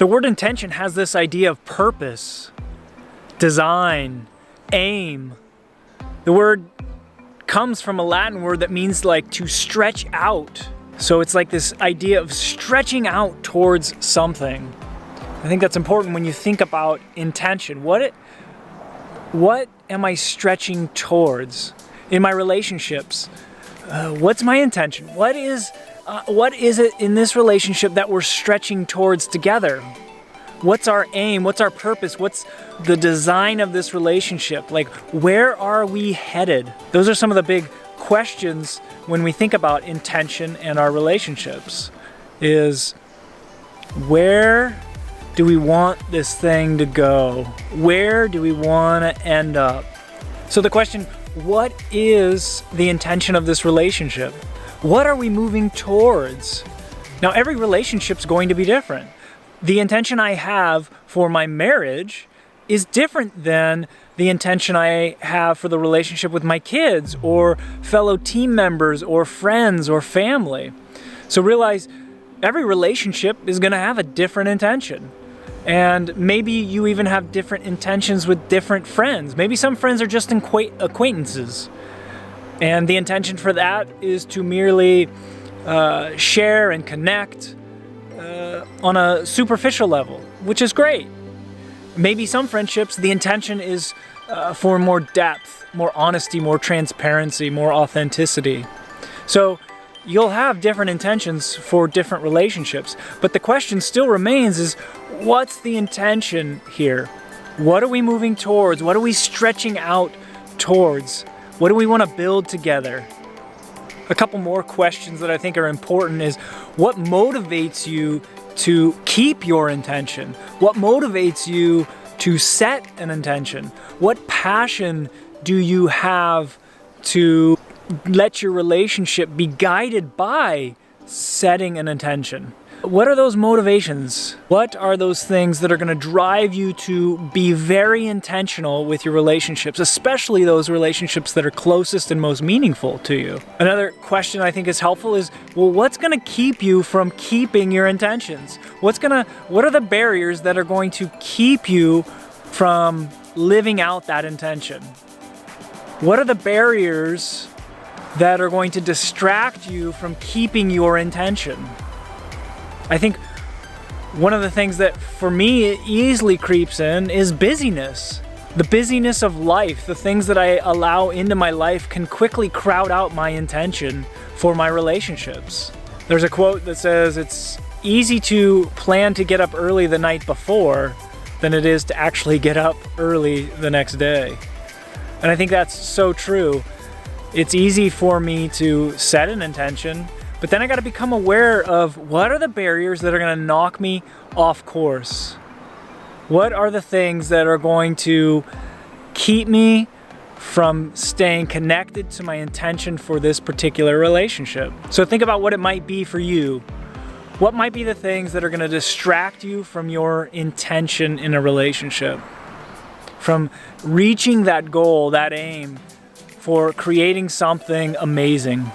The word intention has this idea of purpose, design, aim. The word comes from a Latin word that means like to stretch out. So it's like this idea of stretching out towards something. I think that's important when you think about intention. What am I stretching towards in my relationships? What's my intention? What is it in this relationship that we're stretching towards together? What's our aim? What's our purpose? What's the design of this relationship? Like, where are we headed? Those are some of the big questions when we think about intention and our relationships. Is where do we want this thing to go? Where do we want to end up? So the question, what is the intention of this relationship? What are we moving towards? Now, every relationship's going to be different. The intention I have for my marriage is different than the intention I have for the relationship with my kids or fellow team members or friends or family. So realize every relationship is going to have a different intention. And maybe you even have different intentions with different friends. Maybe some friends are just acquaintances. And the intention for that is to merely share and connect on a superficial level, which is great. Maybe some friendships, the intention is for more depth, more honesty, more transparency, more authenticity. So you'll have different intentions for different relationships, but the question still remains is, what's the intention here? What are we moving towards? What are we stretching out towards? What do we want to build together? A couple more questions that I think are important is, what motivates you to keep your intention? What motivates you to set an intention? What passion do you have to let your relationship be guided by setting an intention? What are those motivations? What are those things that are going to drive you to be very intentional with your relationships, especially those relationships that are closest and most meaningful to you? Another question I think is helpful is, well, what's going to keep you from keeping your intentions? What are the barriers that are going to keep you from living out that intention? What are the barriers that are going to distract you from keeping your intention? I think one of the things that for me easily creeps in is busyness. The busyness of life, the things that I allow into my life can quickly crowd out my intention for my relationships. There's a quote that says, it's easy to plan to get up early the night before than it is to actually get up early the next day. And I think that's so true. It's easy for me to set an intention, but then I got to become aware of what are the barriers that are going to knock me off course. What are the things that are going to keep me from staying connected to my intention for this particular relationship? So think about what it might be for you. What might be the things that are going to distract you from your intention in a relationship? From reaching that goal, that aim for creating something amazing.